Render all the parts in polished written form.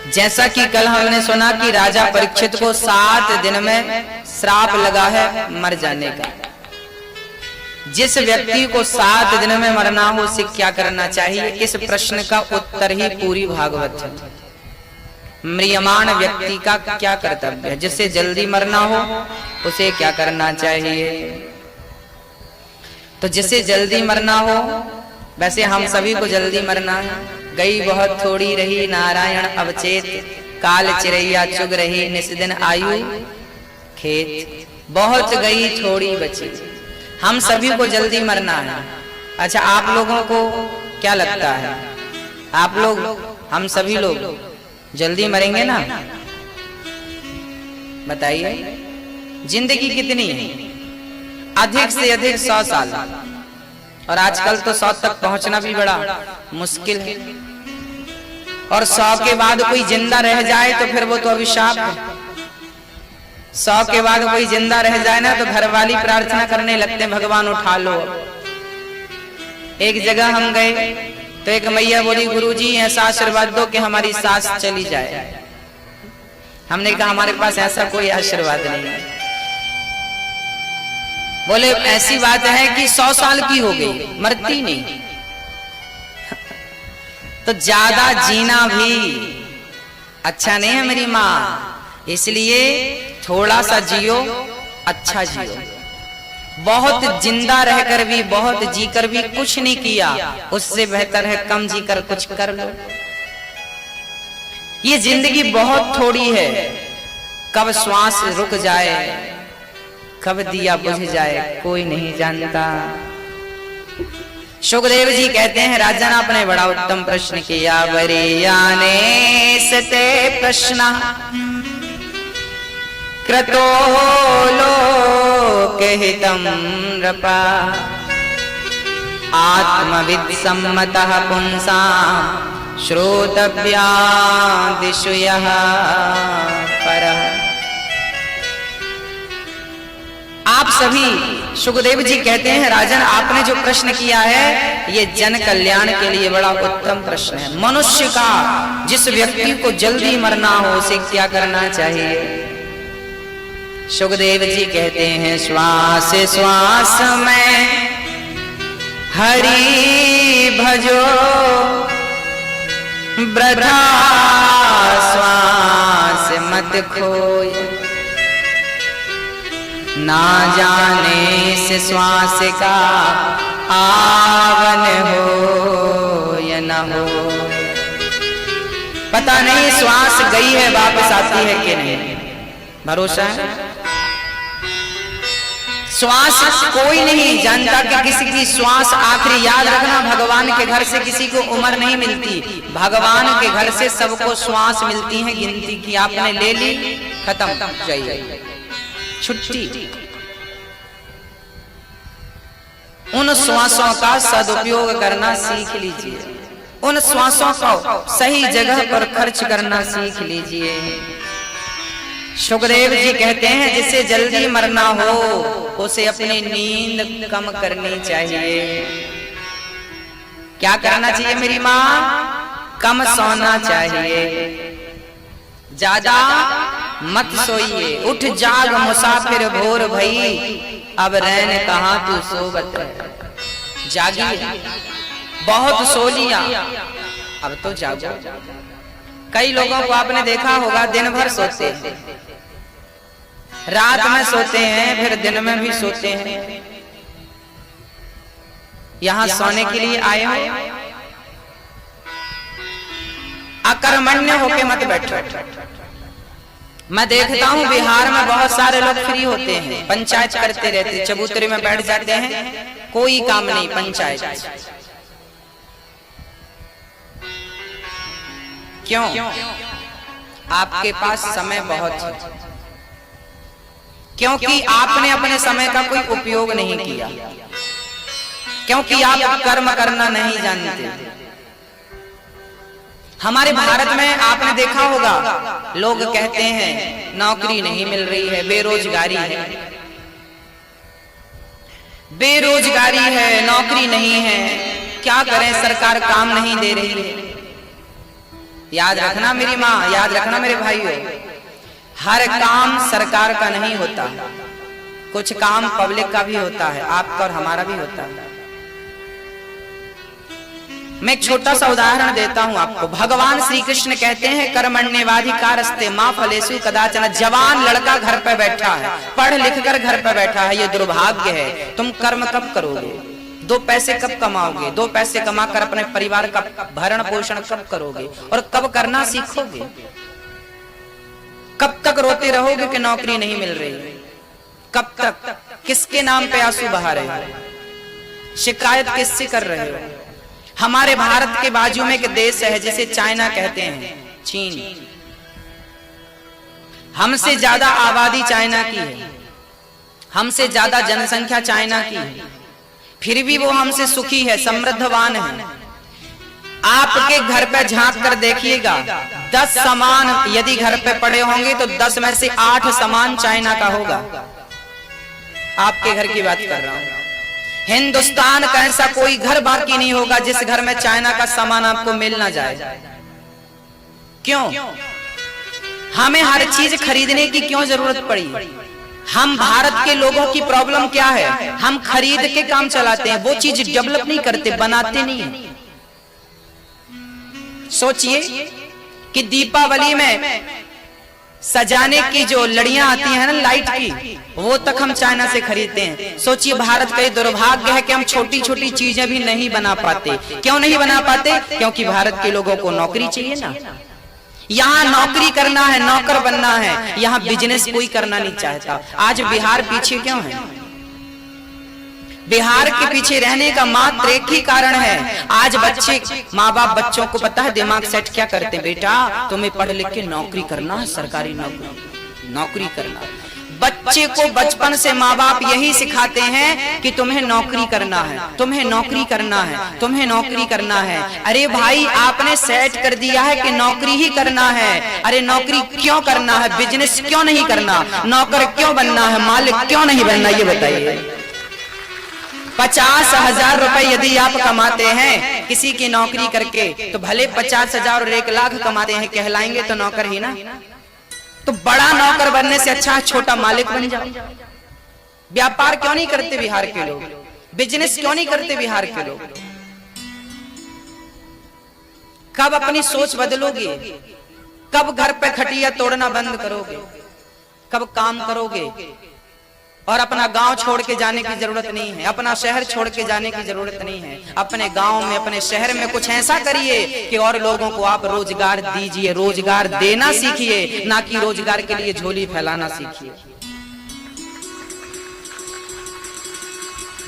जैसा कि कल हमने सुना कि राजा परीक्षित को 7 दिन में श्राप लगा है मर जाने का। जिस व्यक्ति को 7 दिन में मरना हो उसे क्या करना चाहिए, इस प्रश्न का उत्तर ही पूरी भागवत है। म्रियमाण व्यक्ति का क्या कर्तव्य है, जिससे जल्दी मरना हो उसे क्या करना चाहिए। तो जिसे जल्दी मरना हो, वैसे हम सभी को जल्दी मरना है। गई बहुत थोड़ी रही नारायण अवचेत, काल चिरैया चुग रही निस्दिन आयु खेत। बहुत गई थोड़ी बची, हम सभी को जल्दी मरना है। अच्छा, आप लोगों को क्या लगता है, आप लोग, हम सभी लोग जल्दी मरेंगे ना? बताइए, जिंदगी कितनी है? अधिक से अधिक 100 साल, और आजकल तो 100 तक पहुंचना भी बड़ा मुश्किल है। और 100 के बाद कोई जिंदा रह जाए तो फिर वो तो अभिशाप है। 100 के बाद कोई जिंदा रह जाए ना तो घर वाली प्रार्थना करने लगते, भगवान उठा लो। एक जगह हम गए तो एक मैया बोली, गुरुजी ऐसा आशीर्वाद दो कि हमारी सांस चली जाए। हमने कहा हमारे पास ऐसा कोई आशीर्वाद नहीं है। बोले ऐसी बात है कि 100 साल की हो गई, मरती नहीं। तो ज्यादा जीना भी अच्छा नहीं है मेरी माँ, इसलिए थोड़ा सा जियो, अच्छा जियो। बहुत जिंदा रहकर भी, बहुत जीकर भी कुछ नहीं किया, उससे बेहतर है कम जीकर कुछ कर लो। ये जिंदगी बहुत थोड़ी है, कब श्वास रुक जाए, कब दिया बुझ जाए, कोई नहीं जानता। सुखदेव जी कहते हैं, राजा ने आपने बड़ा उत्तम प्रश्न किया। वरीयाने सते प्रश्न क्रतो लोकहितं नृपा, आत्मविद् सम्मतः पुंसां श्रोतव्या दिशु यः परः। आप सभी, सुखदेव जी कहते हैं, राजन आपने जो प्रश्न किया है ये जन कल्याण के लिए बड़ा उत्तम प्रश्न है। मनुष्य का, जिस व्यक्ति को जल्दी मरना हो उसे क्या करना चाहिए? सुखदेव जी कहते हैं, श्वास श्वास में हरि भजो, वृथा श्वास मत खोय, ना जाने से श्वास का आवन हो या न हो। पता नहीं श्वास गई है वापस आती है कि नहीं, भरोसा है? श्वास कोई नहीं जानता कि किसी की श्वास आखिरी। याद रखना, भगवान के घर से किसी को उम्र नहीं मिलती, भगवान के घर से सबको श्वास मिलती है गिनती की। आपने ले ली, खत्म, जाइए छुट्टी। उन श्वासों का सदुपयोग करना सीख लीजिए, उन श्वासों को सही जगह पर खर्च करना सीख लीजिए। सुखदेव जी कहते हैं, जिसे जल्दी मरना हो उसे अपनी नींद कम करनी चाहिए। क्या करना चाहिए मेरी माँ? कम सोना चाहिए, ज्यादा मत सोइए। उठ जाग मुसाफिर भोर भई, अब रैन कहाँ तू सोबत है। जागिए, बहुत सो लिया, अब तो जागो। कई लोगों को आपने देखा होगा दिन भर सोते हैं, रात में सोते हैं, फिर दिन में भी सोते हैं। यहां सोने के लिए आए हो, अकर्मण्य होके मत बैठो। मैं देखता हूं बिहार में बहुत सारे लोग फ्री होते हैं, पंचायत करते रहते, चबूतरे में बैठ जाते हैं, कोई काम नहीं, पंचायत। क्यों? आपके पास समय बहुत है, क्योंकि आपने अपने समय का कोई उपयोग नहीं किया, क्योंकि आप कर्म करना नहीं जानते। हमारे भारत में आपने देखा होगा, लोग कहते हैं नौकरी नहीं मिल रही है, बेरोजगारी है, बेरोजगारी है, नौकरी नहीं है, क्या करें, सरकार काम नहीं दे रही है। याद रखना मेरी माँ, याद रखना मेरे भाइयों, हर काम सरकार का नहीं होता, कुछ काम पब्लिक का भी होता है, आपका और हमारा भी होता है। मैं एक छोटा सा उदाहरण देता हूं आपको। भगवान श्री कृष्ण कहते हैं कर्मण्येवाधिकारस्ते मां फलेषु कदाचन। जवान लड़का घर पे बैठा है, पढ़ लिख कर घर पे बैठा है, ये दुर्भाग्य है। तुम कर्म कब करोगे? 2 पैसे कब कमाओगे? 2 पैसे कमाकर अपने परिवार का भरण पोषण कब करोगे? और कब करना सीखोगे? कब तक रोते रहोगे कि नौकरी नहीं मिल रही? कब तक? किसके नाम पे आंसू बहा रहे हो? शिकायत किससे कर रहे हो? हमारे भारत के बाजू में एक देश है जिसे चाइना कहते हैं, चीन। हमसे ज्यादा आबादी चाइना की है, हमसे ज्यादा जनसंख्या चाइना की है, फिर भी वो हमसे सुखी है, समृद्धवान है। आपके घर पे झांक कर देखिएगा, 10 सामान यदि घर पे पड़े होंगे तो 10 में से 8 सामान चाइना का होगा। आपके घर की बात कर रहा हूं। हिंदुस्तान का ऐसा कोई घर बाकी नहीं होगा जिस घर में चाइना का सामान आपको मिल ना जाए। क्यों? हमें हर चीज खरीदने की क्यों जरूरत पड़ी? हम भारत के लोगों की प्रॉब्लम क्या है? हम खरीद के काम चलाते हैं, वो चीज डेवलप नहीं करते, बनाते नहीं। सोचिए कि दीपावली में सजाने की जो लड़ियां आती हैं ना लाइट की, वो तक हम चाइना से खरीदते हैं। सोचिए भारत का ये दुर्भाग्य है कि हम छोटी छोटी चीजें भी नहीं बना पाते। क्यों नहीं बना पाते? क्योंकि भारत के लोगों को नौकरी चाहिए ना। यहाँ नौकरी करना है, नौकर बनना है, यहाँ बिजनेस कोई करना नहीं चाहता। आज बिहार पीछे क्यों है? बिहार के पीछे रहने का मात्र एक ही कारण है, आज बच्चे, माँ बाप बच्चों को पता है दिमाग सेट क्या करते हैं, बेटा तुम्हें पढ़ लिख के नौकरी करना है, सरकारी नौकरी करना। बच्चे को बचपन से माँ बाप यही सिखाते हैं कि तुम्हें नौकरी करना है, तुम्हें नौकरी करना है, तुम्हें नौकरी करना है। अरे भाई आपने सेट कर दिया है कि नौकरी ही करना है। अरे नौकरी क्यों करना है? बिजनेस क्यों नहीं करना? नौकर क्यों बनना है? मालिक क्यों नहीं बनना? ये बताइए। 50,000 रुपए यदि आप कमाते हैं किसी की नौकरी करके, तो भले 50,000 और 1 लाख कमाते हैं, कहलाएंगे तो नौकर ही ना। तो बड़ा नौकर बनने से अच्छा छोटा मालिक बन जाओ। व्यापार क्यों नहीं करते बिहार के लोग? बिजनेस क्यों नहीं करते बिहार के लोग? कब अपनी सोच बदलोगे? कब घर पे खटिया तोड़ना बंद करोगे? कब काम करोगे? और अपना गांव छोड़ के जाने की जरूरत नहीं है, अपना शहर छोड़ के जाने की जरूरत नहीं है। अपने गांव में, अपने शहर में कुछ ऐसा करिए कि और लोगों को आप रोजगार दीजिए, रोजगार देना सीखिए, ना कि रोजगार के लिए झोली फैलाना सीखिए।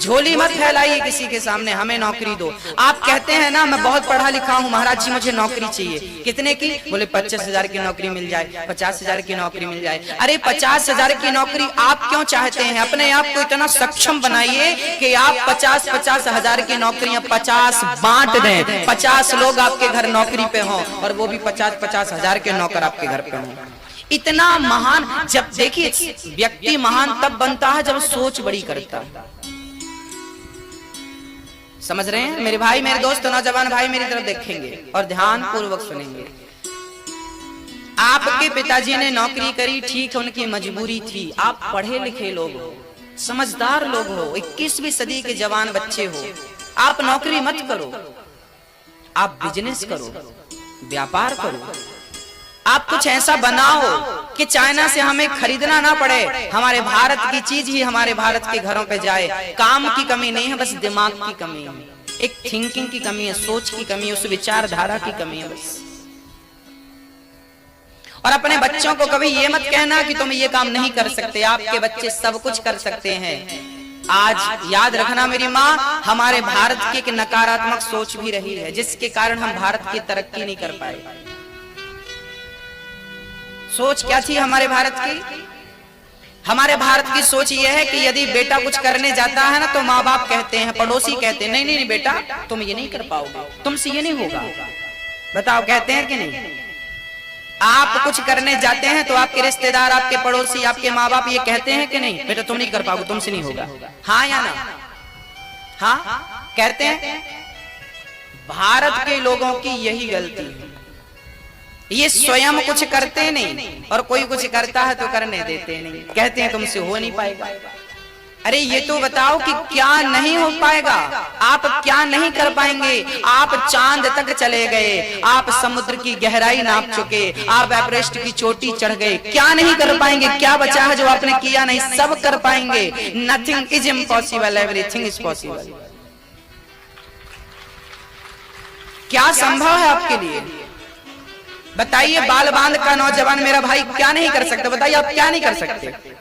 झोली मत फैलाइए किसी के सामने, हमें नौकरी दो। आप कहते हैं ना मैं बहुत पढ़ा लिखा हूँ महाराज जी, मुझे नौकरी चाहिए। कितने की? बोले 25,000 की नौकरी मिल जाए, 50,000 की नौकरी मिल जाए। अरे 50,000 की नौकरी आप क्यों चाहते हैं? अपने आप को इतना सक्षम बनाइए कि आप 50,000 की नौकरियां 50 बांट दें, 50 लोग आपके घर नौकरी पे हों और वो भी 50,000 के नौकर आपके घर पे हों। इतना महान, जब देखिए व्यक्ति महान तब बनता है जब सोच बड़ी करता है। समझ रहे हैं मेरे भाई, मेरे दोस्त, नौजवान भाई मेरी तरफ देखेंगे और ध्यान पूर्वक सुनेंगे। आपके पिताजी ने नौकरी करी, ठीक है, उनकी मजबूरी थी। आप पढ़े लिखे लोग हो, समझदार लोग हो, 21वीं सदी के जवान बच्चे हो। आप नौकरी मत करो, आप बिजनेस करो, व्यापार करो। आप कुछ ऐसा बनाओ कि चाइना से हमें खरीदना ना पड़े, हमारे भारत की चीज ही हमारे भारत के घरों पे जाए। काम की कमी नहीं है, बस दिमाग की कमी है, एक थिंकिंग की कमी है, सोच की कमी है, उस विचारधारा की कमी है बस। और अपने बच्चों को कभी ये मत कहना कि तुम ये काम नहीं कर सकते, आपके बच्चे सब कुछ कर सकते हैं। आज याद रखना मेरी माँ, हमारे भारत की एक नकारात्मक सोच भी रही है जिसके कारण हम भारत की तरक्की नहीं कर पाए। सोच क्या थी हमारे भारत की? हमारे भारत की सोच यह है कि यदि बेटा कुछ करने जाता है ना तो माँ बाप कहते हैं, पड़ोसी कहते हैं, नहीं नहीं बेटा तुम ये नहीं कर पाओगे, तुमसे ये नहीं होगा। बताओ कहते हैं कि नहीं? आप कुछ करने जाते हैं तो आपके रिश्तेदार, आपके पड़ोसी, आपके माँ बाप ये कहते हैं कि नहीं बेटा तुम नहीं कर पाओगे, तुमसे नहीं होगा। हाँ या ना? हाँ कहते हैं। भारत के लोगों की यही गलती है। ये स्वयं कुछ करते नहीं और कोई कुछ करता है तो करने देते नहीं, कहते हैं तुमसे हो नहीं पाएगा। अरे ये तो बताओ कि क्या नहीं हो पाएगा, आप क्या नहीं कर पाएंगे। आप चांद तक चले गए, आप समुद्र की गहराई नाप चुके, आप एवरेस्ट की चोटी चढ़ गए, क्या नहीं कर पाएंगे। क्या बचा है जो आपने किया नहीं, सब कर पाएंगे। Nothing is impossible, everything is possible. क्या संभव है आपके लिए, बताइए। बाल बांध का नौजवान मेरा भाई क्या नहीं कर सकता, बताइए आप क्या नहीं कर सकते।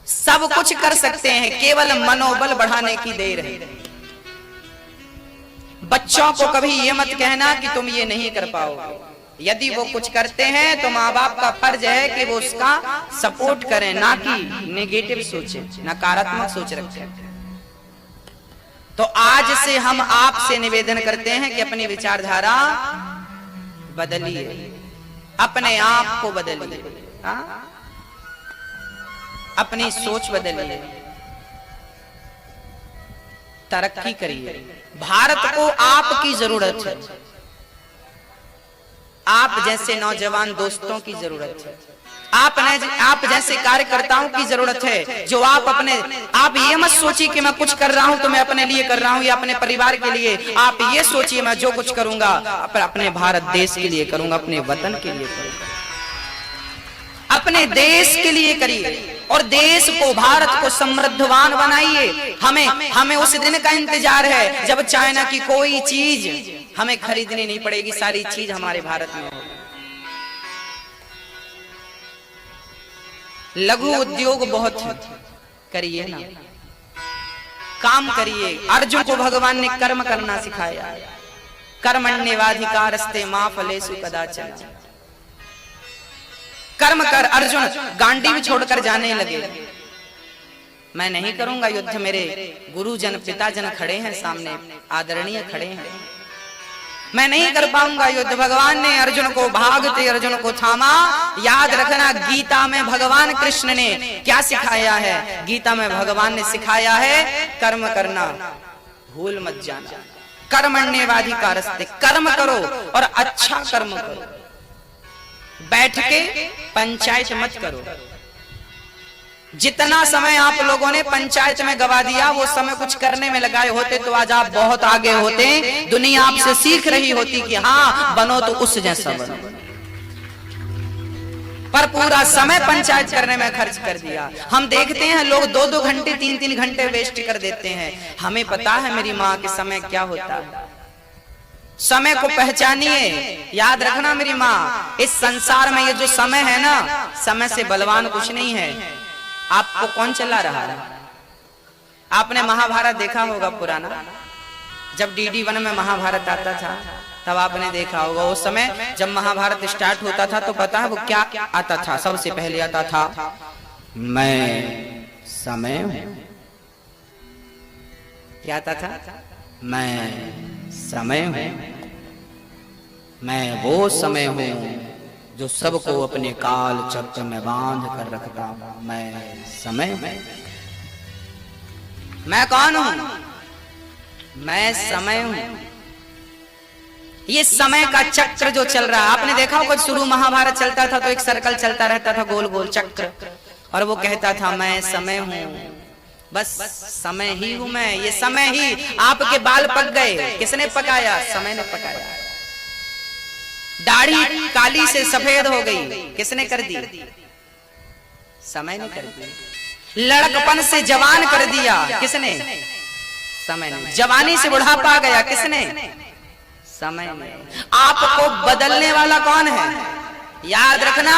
सब कुछ कर सकते हैं, केवल मनोबल बढ़ाने की देर है। बच्चों को कभी ये मत कहना कि तुम ये नहीं कर पाओगे। यदि वो कुछ करते हैं तो माँ बाप का फर्ज है कि वो उसका सपोर्ट करें, ना कि नेगेटिव सोचे, नकारात्मक सोच रखें। तो आज से हम आपसे निवेदन करते हैं कि अपनी विचारधारा बदलिए, अपने आप को बदलिए, अपनी सोच बदलिए, तरक्की करिए। भारत को आपकी जरूरत है, आप जैसे नौजवान दोस्तों की जरूरत है, आप जैसे कार्यकर्ताओं की जरूरत है। जो आप ये मत सोचिए कि मैं कुछ कर रहा हूं तो मैं अपने लिए कर रहा हूं या अपने परिवार के लिए। आप ये सोचिए मैं जो कुछ करूंगा अपने भारत देश के लिए करूंगा, अपने वतन के लिए करूंगा, अपने देश के लिए करिए और देश को, भारत को समृद्धवान बनाइए। हमें उस दिन का इंतजार है जब चाइना की कोई चीज हमें खरीदनी नहीं पड़ेगी, सारी चीज हमारे भारत में होगी। लघु उद्योग बहुत करिए ना, काम करिए। अर्जुन को भगवान ने कर्म करना सिखाया, कर्मण्येवाधिकारस्ते मा फलेषु कदाचन। कर्म कर। अर्जुन गांडी भी छोड़कर जाने लगे, मैं नहीं करूंगा युद्ध, मेरे गुरुजन पिताजन खड़े हैं सामने, आदरणीय खड़े हैं, मैं नहीं कर पाऊंगा युद्ध। भगवान ने अर्जुन को, भागते अर्जुन को थामा। याद रखना गीता में भगवान कृष्ण ने क्या सिखाया है, गीता में भगवान ने सिखाया है कर्म करना भूल मत जाना। कर्मण्येवाधिकारस्ते, कर्म करो और अच्छा कर्म करो, बैठ के पंचायत मत करो। जितना समय आप लोगों ने पंचायत में गवा दिया वो समय कुछ करने में लगाए होते तो आज आप बहुत आगे होते, दुनिया आपसे सीख रही होती कि हाँ बनो तो उस जैसा बनो। पर पूरा समय पंचायत करने में खर्च कर दिया। हम देखते हैं लोग 2-2 घंटे 3-3 घंटे वेस्ट कर देते हैं। हमें पता है मेरी माँ के समय क्या होता है, समय को पहचानिए। याद रखना मेरी माँ, इस संसार में ये जो समय है ना, समय से बलवान कुछ नहीं है। आपको कौन चला रहा है? आपने महाभारत देखा होगा पुराना, जब DD1 में महाभारत आता था तब आपने देखा होगा। उस समय जब महाभारत स्टार्ट होता था तो पता है वो क्या आता था, सबसे पहले आता था मैं समय हूं। क्या आता था? मैं समय हूं, मैं वो समय हूं जो सबको अपने काल चक्र में बांध कर रखता हूं। मैं समय हूं। मैं कौन हूं? मैं समय हूं। ये समय का चक्र जो चल रहा है, आपने देखा होगा शुरू महाभारत चलता था तो एक सर्कल चलता रहता था, गोल गोल चक्र, और वो कहता था मैं समय हूं, बस समय ही हूं मैं। ये समय ही आपके बाल पक गए, किसने पकाया? समय ने पकाया। दाढ़ी काली से सफेद हो गई, किसने कर दी? समय ने कर दी। लड़कपन से जवान कर दिया, किसने? समय ने। जवानी से बुढ़ापा गया, किसने? समय ने। आपको बदलने वाला कौन है? याद रखना,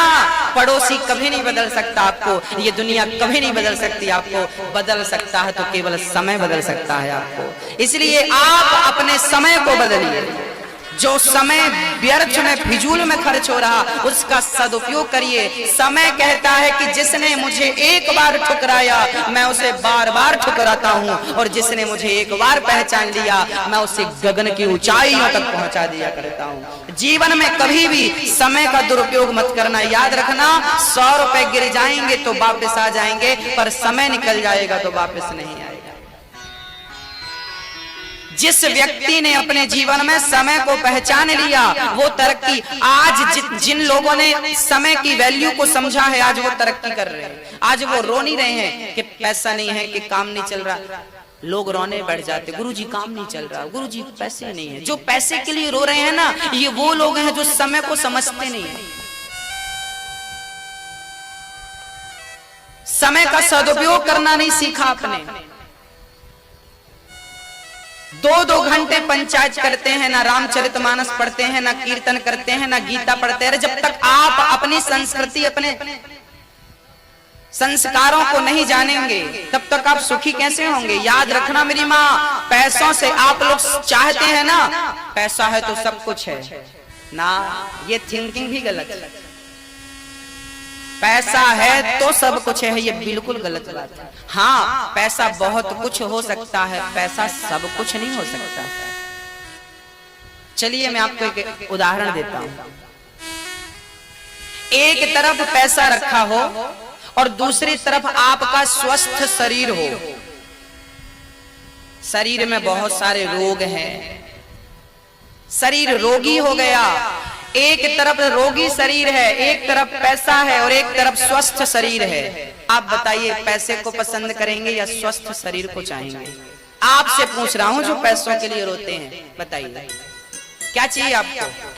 पड़ोसी कभी नहीं बदल सकता आपको, ये दुनिया कभी नहीं बदल सकती आपको। बदल सकता है तो केवल समय बदल सकता है आपको। इसलिए आप अपने समय को बदलिए। जो समय व्यर्थ में फिजूल में खर्च हो रहा उसका सदुपयोग करिए। समय कहता है कि जिसने मुझे एक बार ठुकराया मैं उसे बार बार ठुकराता हूँ, और जिसने मुझे एक बार पहचान लिया मैं उसे गगन की ऊंचाइयों तक पहुंचा दिया करता हूँ। जीवन में कभी भी समय का दुरुपयोग मत करना। याद रखना, 100 रुपए गिर जाएंगे तो वापस आ जाएंगे, पर समय निकल जाएगा तो वापस नहीं आएगा। जिस व्यक्ति ने अपने जीवन में समय को पहचान लिया वो तरक्की, आज जिन लोगों ने समय की वैल्यू को समझा है आज वो तरक्की कर रहे हैं। आज वो रो नहीं रहे हैं कि पैसा नहीं है, कि काम नहीं चल रहा। लोग रोने बैठ जाते, गुरुजी काम नहीं चल रहा, गुरुजी पैसे नहीं है। जो पैसे के लिए रो रहे हैं ना, ये वो लोग हैं जो समय को समझते नहीं है। समय का सदुपयोग करना नहीं सीखा आपने। 2-2 घंटे पंचायत करते हैं, ना रामचरितमानस पढ़ते हैं, ना कीर्तन करते हैं, ना गीता पढ़ते हैं। जब तक आप अपनी संस्कृति, अपने संस्कारों को नहीं जानेंगे तब तक आप सुखी कैसे होंगे। याद रखना मेरी माँ, पैसों से आप लोग चाहते हैं ना, पैसा है तो सब कुछ है ना, ये थिंकिंग भी गलत है। पैसा है तो सब कुछ है, ये बिल्कुल गलत बात है। हाँ, पैसा बहुत कुछ हो सकता है, पैसा सब कुछ नहीं हो सकता। चलिए मैं आपको एक उदाहरण देता हूं। एक तरफ पैसा रखा हो और दूसरी तरफ आपका स्वस्थ शरीर हो। शरीर में बहुत सारे रोग हैं, शरीर रोगी हो गया। एक तरफ रोगी शरीर है, एक तरफ पैसा है और एक तरफ स्वस्थ शरीर है। आप बताइए पैसे को पसंद करेंगे या स्वस्थ शरीर को चाहेंगे? आपसे पूछ रहा हूं जो पैसों के लिए रोते हैं, बताइए क्या चाहिए आपको?